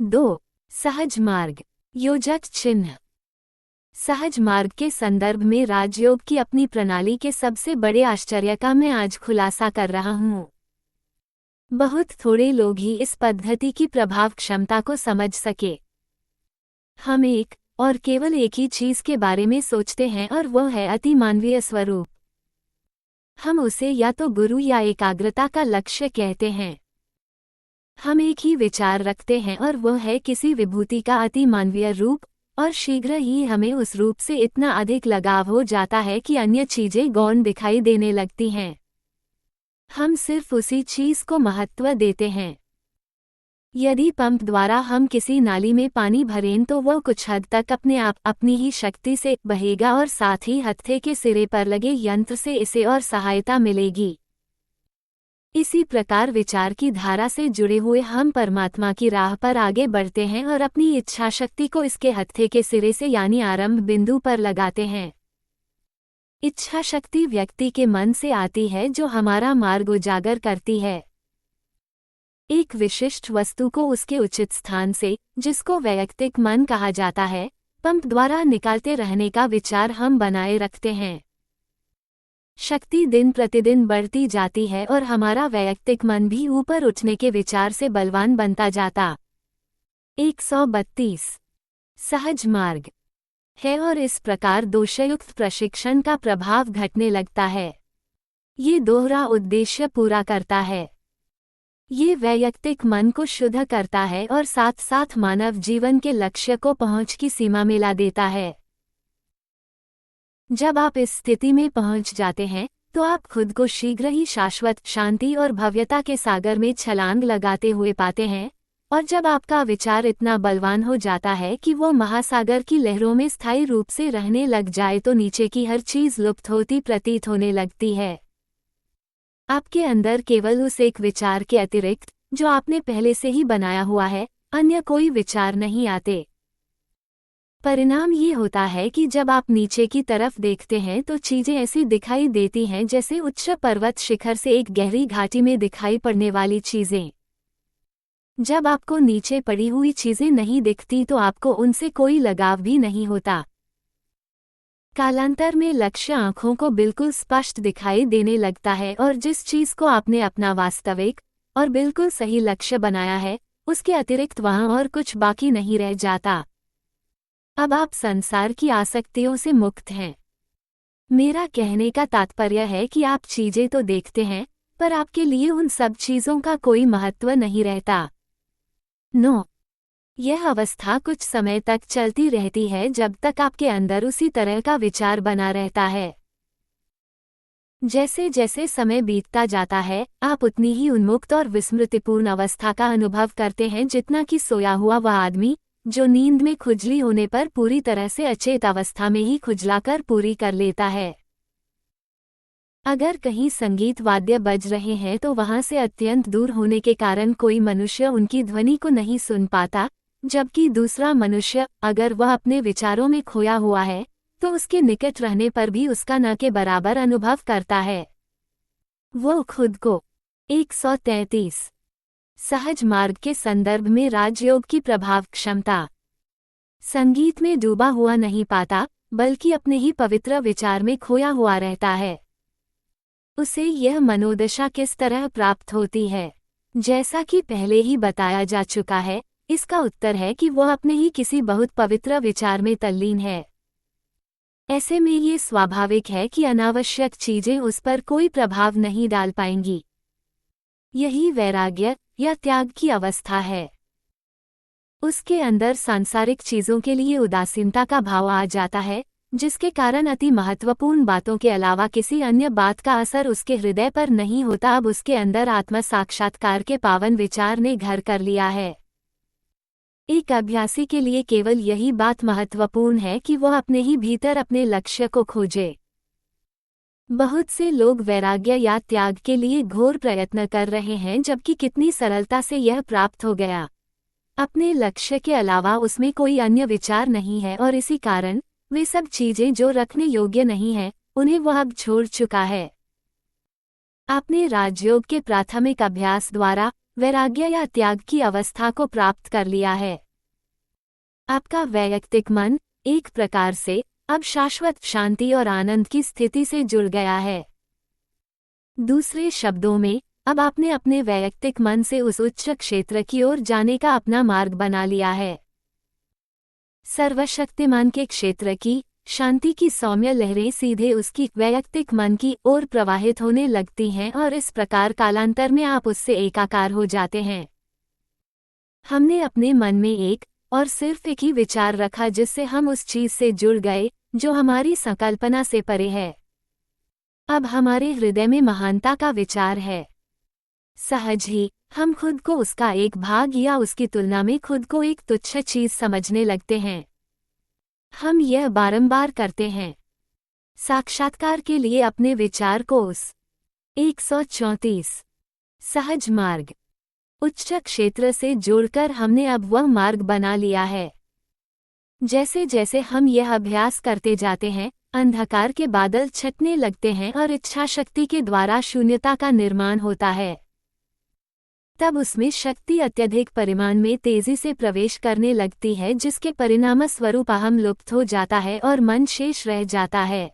2. सहज मार्ग। योजक चिन्ह। सहज मार्ग के संदर्भ में राजयोग की अपनी प्रणाली के सबसे बड़े आश्चर्य का मैं आज खुलासा कर रहा हूँ। बहुत थोड़े लोग ही इस पद्धति की प्रभाव क्षमता को समझ सके। हम एक और केवल एक ही चीज के बारे में सोचते हैं और वह है अति मानवीय स्वरूप। हम उसे या तो गुरु या एकाग्रता का लक्ष्य कहते हैं। हम एक ही विचार रखते हैं और वह है किसी विभूति का अति मानवीय रूप, और शीघ्र ही हमें उस रूप से इतना अधिक लगाव हो जाता है कि अन्य चीजें गौण दिखाई देने लगती हैं। हम सिर्फ उसी चीज को महत्व देते हैं। यदि पंप द्वारा हम किसी नाली में पानी भरें तो वह कुछ हद तक अपने आप अपनी ही शक्ति से बहेगा और साथ ही हत्थे के सिरे पर लगे यंत्र से इसे और सहायता मिलेगी। इसी प्रकार विचार की धारा से जुड़े हुए हम परमात्मा की राह पर आगे बढ़ते हैं और अपनी इच्छा शक्ति को इसके हत्थे के सिरे से यानी आरंभ बिंदु पर लगाते हैं। इच्छा शक्ति व्यक्ति के मन से आती है जो हमारा मार्ग उजागर करती है। एक विशिष्ट वस्तु को उसके उचित स्थान से, जिसको वैयक्तिक मन कहा जाता है, पंप द्वारा निकालते रहने का विचार हम बनाए रखते हैं। शक्ति दिन प्रतिदिन बढ़ती जाती है और हमारा वैयक्तिक मन भी ऊपर उठने के विचार से बलवान बनता जाता। 132 सहज मार्ग है और इस प्रकार दोषयुक्त प्रशिक्षण का प्रभाव घटने लगता है। ये दोहरा उद्देश्य पूरा करता है। ये वैयक्तिक मन को शुद्ध करता है और साथ साथ मानव जीवन के लक्ष्य को पहुंच की सीमा में ला देता है। जब आप इस स्थिति में पहुंच जाते हैं तो आप खुद को शीघ्र ही शाश्वत शांति और भव्यता के सागर में छलांग लगाते हुए पाते हैं, और जब आपका विचार इतना बलवान हो जाता है कि वो महासागर की लहरों में स्थायी रूप से रहने लग जाए तो नीचे की हर चीज लुप्त होती प्रतीत होने लगती है। आपके अंदर केवल उस एक विचार के अतिरिक्त, जो आपने पहले से ही बनाया हुआ है, अन्य कोई विचार नहीं आते। परिणाम ये होता है कि जब आप नीचे की तरफ देखते हैं तो चीजें ऐसी दिखाई देती हैं जैसे उच्च पर्वत शिखर से एक गहरी घाटी में दिखाई पड़ने वाली चीजें। जब आपको नीचे पड़ी हुई चीजें नहीं दिखती तो आपको उनसे कोई लगाव भी नहीं होता। कालांतर में लक्ष्य आंखों को बिल्कुल स्पष्ट दिखाई देने लगता है और जिस चीज को आपने अपना वास्तविक और बिल्कुल सही लक्ष्य बनाया है, उसके अतिरिक्त वहां और कुछ बाकी नहीं रह जाता। अब आप संसार की आसक्तियों से मुक्त हैं। मेरा कहने का तात्पर्य है कि आप चीजें तो देखते हैं, पर आपके लिए उन सब चीजों का कोई महत्व नहीं रहता। 9. यह अवस्था कुछ समय तक चलती रहती है जब तक आपके अंदर उसी तरह का विचार बना रहता है। जैसे जैसे समय बीतता जाता है, आप उतनी ही उन्मुक्त और विस्मृतिपूर्ण अवस्था का अनुभव करते हैं जितना कि सोया हुआ वह आदमी, जो नींद में खुजली होने पर पूरी तरह से अचेत अवस्था में ही खुजलाकर पूरी कर लेता है। अगर कहीं संगीत वाद्य बज रहे हैं तो वहां से अत्यंत दूर होने के कारण कोई मनुष्य उनकी ध्वनि को नहीं सुन पाता, जबकि दूसरा मनुष्य, अगर वह अपने विचारों में खोया हुआ है, तो उसके निकट रहने पर भी उसका न के बराबर अनुभव करता है। वो खुद को 133 सहज मार्ग के संदर्भ में राजयोग की प्रभाव क्षमता। संगीत में डूबा हुआ नहीं पाता, बल्कि अपने ही पवित्र विचार में खोया हुआ रहता है। उसे यह मनोदशा किस तरह प्राप्त होती है? जैसा कि पहले ही बताया जा चुका है, इसका उत्तर है कि वह अपने ही किसी बहुत पवित्र विचार में तल्लीन है। ऐसे में ये स्वाभाविक है कि अनावश्यक चीजें उस पर कोई प्रभाव नहीं डाल पाएंगी। यही वैराग्य या त्याग की अवस्था है। उसके अंदर सांसारिक चीजों के लिए उदासीनता का भाव आ जाता है, जिसके कारण अति महत्वपूर्ण बातों के अलावा किसी अन्य बात का असर उसके हृदय पर नहीं होता। अब उसके अंदर आत्म साक्षात्कार के पावन विचार ने घर कर लिया है। एक अभ्यासी के लिए केवल यही बात महत्वपूर्ण है कि वह अपने ही भीतर अपने लक्ष्य को खोजे। बहुत से लोग वैराग्य या त्याग के लिए घोर प्रयत्न कर रहे हैं, जबकि कितनी सरलता से यह प्राप्त हो गया। अपने लक्ष्य के अलावा उसमें कोई अन्य विचार नहीं है और इसी कारण वे सब चीजें जो रखने योग्य नहीं हैं, उन्हें वह अब छोड़ चुका है। आपने राजयोग के प्राथमिक अभ्यास द्वारा वैराग्य या त्याग की अवस्था को प्राप्त कर लिया है। आपका वैयक्तिक मन एक प्रकार से अब शाश्वत शांति और आनंद की स्थिति से जुड़ गया है। दूसरे शब्दों में, अब आपने अपने वैयक्तिक मन से उस उच्च क्षेत्र की ओर जाने का अपना मार्ग बना लिया है। सर्वशक्तिमान के क्षेत्र की शांति की सौम्य लहरें सीधे उसकी वैयक्तिक मन की ओर प्रवाहित होने लगती हैं और इस प्रकार कालांतर में आप उससे एकाकार हो जाते हैं। हमने अपने मन में एक और सिर्फ एक ही विचार रखा जिससे हम उस चीज से जुड़ गए जो हमारी संकल्पना से परे है। अब हमारे हृदय में महानता का विचार है। सहज ही हम खुद को उसका एक भाग या उसकी तुलना में खुद को एक तुच्छ चीज समझने लगते हैं। हम यह बारंबार करते हैं। साक्षात्कार के लिए अपने विचार को उस 134 सहज मार्ग उच्च क्षेत्र से जोड़कर हमने अब वह मार्ग बना लिया है। जैसे जैसे हम यह अभ्यास करते जाते हैं, अंधकार के बादल छटने लगते हैं और इच्छा शक्ति के द्वारा शून्यता का निर्माण होता है। तब उसमें शक्ति अत्यधिक परिमाण में तेजी से प्रवेश करने लगती है, जिसके परिणाम स्वरूप अहम लुप्त हो जाता है और मन शेष रह जाता है।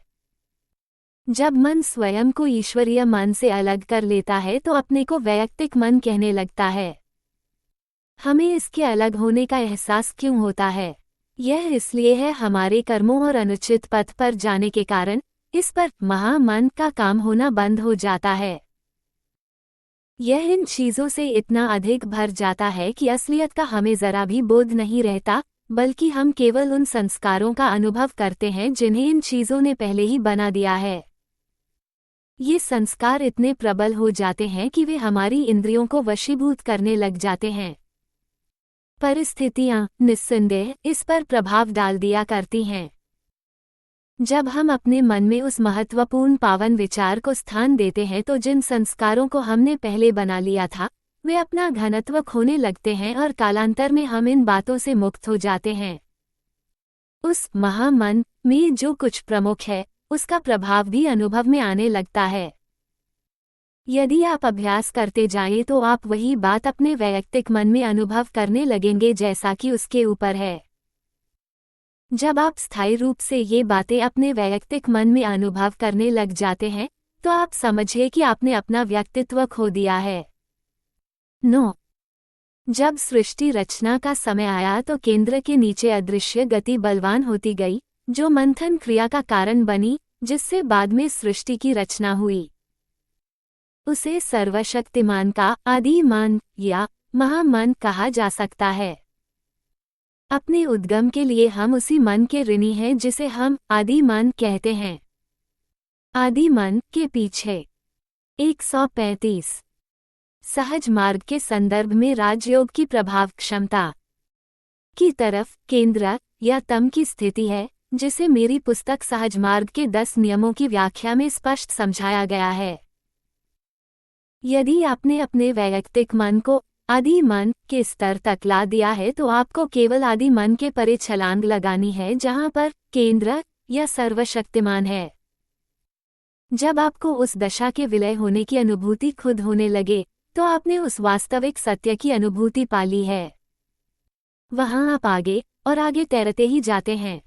जब मन स्वयं को ईश्वरीय मन से अलग कर लेता है तो अपने को वैयक्तिक मन कहने लगता है। हमें इसके अलग होने का एहसास क्यों होता है? यह इसलिए है हमारे कर्मों और अनुचित पथ पर जाने के कारण इस पर महामन का काम होना बंद हो जाता है। यह इन चीजों से इतना अधिक भर जाता है कि असलियत का हमें जरा भी बोध नहीं रहता, बल्कि हम केवल उन संस्कारों का अनुभव करते हैं जिन्हें इन चीजों ने पहले ही बना दिया है। ये संस्कार इतने प्रबल हो जाते हैं कि वे हमारी इंद्रियों को वशीभूत करने लग जाते हैं। परिस्थितियां निस्संदेह इस पर प्रभाव डाल दिया करती हैं। जब हम अपने मन में उस महत्वपूर्ण पावन विचार को स्थान देते हैं तो जिन संस्कारों को हमने पहले बना लिया था वे अपना घनत्व खोने लगते हैं और कालांतर में हम इन बातों से मुक्त हो जाते हैं। उस महामन में जो कुछ प्रमुख है उसका प्रभाव भी अनुभव में आने लगता है। यदि आप अभ्यास करते जाएं तो आप वही बात अपने वैयक्तिक मन में अनुभव करने लगेंगे जैसा कि उसके ऊपर है। जब आप स्थायी रूप से ये बातें अपने वैयक्तिक मन में अनुभव करने लग जाते हैं तो आप समझिए कि आपने अपना व्यक्तित्व खो दिया है। 9. जब सृष्टि रचना का समय आया तो केंद्र के नीचे अदृश्य गति बलवान होती गई, जो मंथन क्रिया का कारण बनी, जिससे बाद में सृष्टि की रचना हुई। उसे सर्वशक्तिमान का आदि मन या महामन कहा जा सकता है। अपने उद्गम के लिए हम उसी मन के ऋणी हैं जिसे हम आदि मन कहते हैं। आदि मन के पीछे 135 सहज मार्ग के संदर्भ में राजयोग की प्रभाव क्षमता की तरफ केंद्र या तम की स्थिति है, जिसे मेरी पुस्तक सहज मार्ग के 10 नियमों की व्याख्या में स्पष्ट समझाया गया है। यदि आपने अपने वैयक्तिक मन को आदि मन के स्तर तक ला दिया है तो आपको केवल आदि मन के परे छलांग लगानी है जहां पर केंद्र या सर्वशक्तिमान है। जब आपको उस दशा के विलय होने की अनुभूति खुद होने लगे तो आपने उस वास्तविक सत्य की अनुभूति पा ली है। वहां आप आगे और आगे तैरते ही जाते हैं।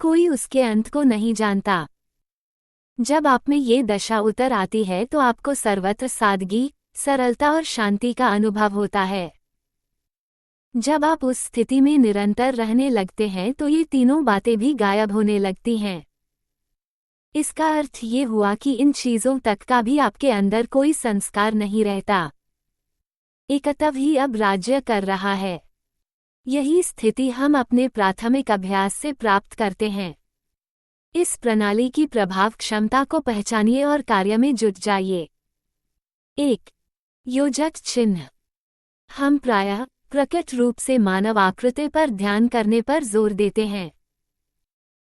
कोई उसके अंत को नहीं जानता। जब आप में ये दशा उतर आती है तो आपको सर्वत्र सादगी, सरलता और शांति का अनुभव होता है। जब आप उस स्थिति में निरंतर रहने लगते हैं तो ये तीनों बातें भी गायब होने लगती हैं। इसका अर्थ ये हुआ कि इन चीजों तक का भी आपके अंदर कोई संस्कार नहीं रहता। एकत्व ही अब राज्य कर रहा है। यही स्थिति हम अपने प्राथमिक अभ्यास से प्राप्त करते हैं। इस प्रणाली की प्रभाव क्षमता को पहचानिए और कार्य में जुट जाइए। 1. योजक चिन्ह। हम प्रायः प्रकट रूप से मानव आकृति पर ध्यान करने पर जोर देते हैं।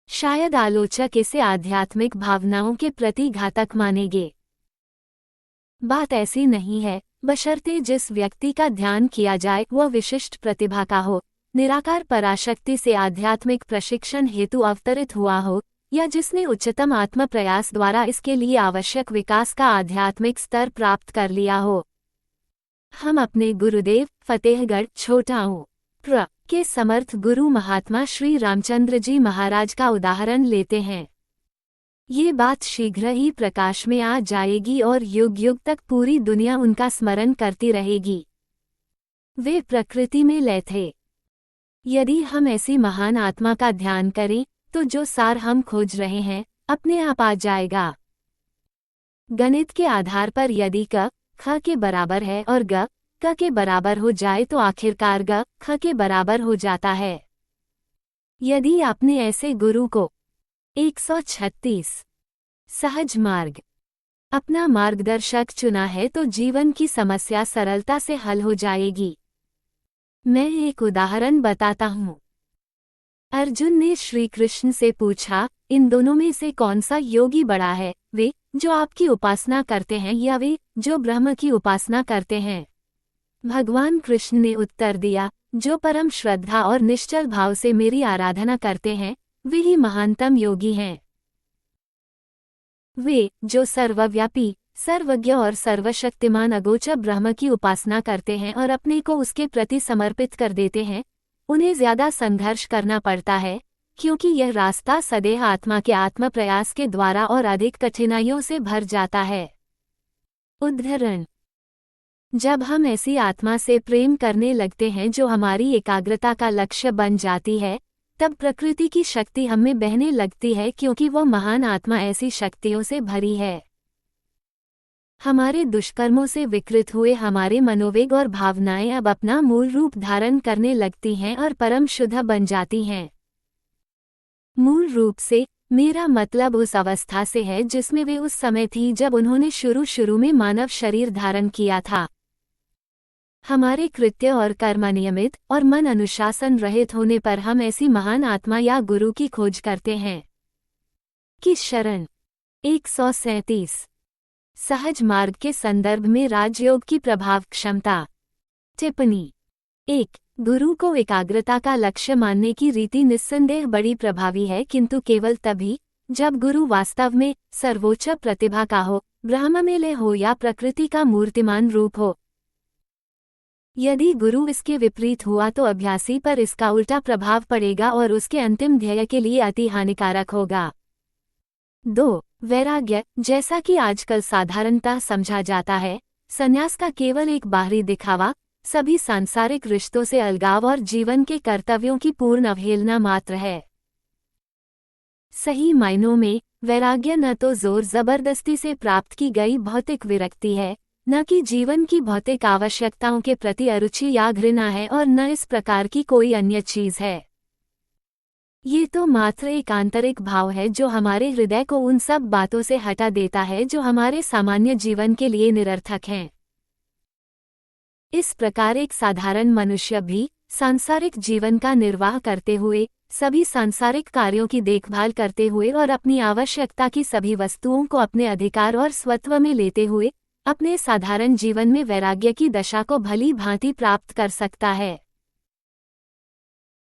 शायद आलोचक इसे आध्यात्मिक भावनाओं के प्रति घातक मानेंगे। बात ऐसी नहीं है, बशर्ते जिस व्यक्ति का ध्यान किया जाए वह विशिष्ट प्रतिभा का हो, निराकार पराशक्ति से आध्यात्मिक प्रशिक्षण हेतु अवतरित हुआ हो, या जिसने उच्चतम आत्म प्रयास द्वारा इसके लिए आवश्यक विकास का आध्यात्मिक स्तर प्राप्त कर लिया हो। हम अपने गुरुदेव फतेहगढ़ छोटाऊ प्र के समर्थ गुरु महात्मा श्री रामचंद्र जी महाराज का उदाहरण लेते हैं। ये बात शीघ्र ही प्रकाश में आ जाएगी और युग युग तक पूरी दुनिया उनका स्मरण करती रहेगी। वे प्रकृति में लय थे। यदि हम ऐसी महान आत्मा का ध्यान करें तो जो सार हम खोज रहे हैं अपने आप आ जाएगा। गणित के आधार पर यदि क ख के बराबर है और ग क के बराबर हो जाए तो आखिरकार ग ख के बराबर हो जाता है। यदि आपने ऐसे गुरु को 136 सहज मार्ग अपना मार्गदर्शक चुना है तो जीवन की समस्या सरलता से हल हो जाएगी। मैं एक उदाहरण बताता हूँ। अर्जुन ने श्री कृष्ण से पूछा, इन दोनों में से कौन सा योगी बड़ा है, वे जो आपकी उपासना करते हैं या वे जो ब्रह्म की उपासना करते हैं? भगवान कृष्ण ने उत्तर दिया, जो परम श्रद्धा और निश्चल भाव से मेरी आराधना करते हैं वे ही महानतम योगी हैं। वे जो सर्वव्यापी सर्वज्ञ और सर्वशक्तिमान अगोचर ब्रह्म की उपासना करते हैं और अपने को उसके प्रति समर्पित कर देते हैं, उन्हें ज्यादा संघर्ष करना पड़ता है, क्योंकि यह रास्ता सदैव आत्मा के आत्म प्रयास के द्वारा और अधिक कठिनाइयों से भर जाता है। उदाहरण, जब हम ऐसी आत्मा से प्रेम करने लगते हैं जो हमारी एकाग्रता का लक्ष्य बन जाती है, तब प्रकृति की शक्ति हमें बहने लगती है, क्योंकि वह महान आत्मा ऐसी शक्तियों से भरी है। हमारे दुष्कर्मों से विकृत हुए हमारे मनोवेग और भावनाएं अब अपना मूल रूप धारण करने लगती हैं और परम शुद्ध बन जाती हैं। मूल रूप से मेरा मतलब उस अवस्था से है जिसमें वे उस समय थी जब उन्होंने शुरू में मानव शरीर धारण किया था। हमारे कृत्य और कर्म नियमित और मन अनुशासन रहित होने पर हम ऐसी महान आत्मा या गुरु की खोज करते हैं। की शरण 137 सहज मार्ग के संदर्भ में राजयोग की प्रभाव क्षमता। टिप्पणी 1. गुरु को एकाग्रता का लक्ष्य मानने की रीति निस्संदेह बड़ी प्रभावी है, किंतु केवल तभी जब गुरु वास्तव में सर्वोच्च प्रतिभा का हो, ब्रह्म में लय हो या प्रकृति का मूर्तिमान रूप हो। यदि गुरु इसके विपरीत हुआ तो अभ्यासी पर इसका उल्टा प्रभाव पड़ेगा और उसके अंतिम ध्येय के लिए अति हानिकारक होगा। 2. वैराग्य, जैसा कि आजकल साधारणतः समझा जाता है, संन्यास का केवल एक बाहरी दिखावा, सभी सांसारिक रिश्तों से अलगाव और जीवन के कर्तव्यों की पूर्ण अवहेलना मात्र है। सही मायनों में वैराग्य न तो जोर जबरदस्ती से प्राप्त की गई भौतिक विरक्ति है, न कि जीवन की भौतिक आवश्यकताओं के प्रति अरुचि या घृणा है, और न इस प्रकार की कोई अन्य चीज है। ये तो मात्र एक आंतरिक भाव है जो हमारे हृदय को उन सब बातों से हटा देता है जो हमारे सामान्य जीवन के लिए निरर्थक हैं। इस प्रकार एक साधारण मनुष्य भी सांसारिक जीवन का निर्वाह करते हुए, सभी सांसारिक कार्यों की देखभाल करते हुए और अपनी आवश्यकता की सभी वस्तुओं को अपने अधिकार और स्वत्व में लेते हुए अपने साधारण जीवन में वैराग्य की दशा को भली भांति प्राप्त कर सकता है।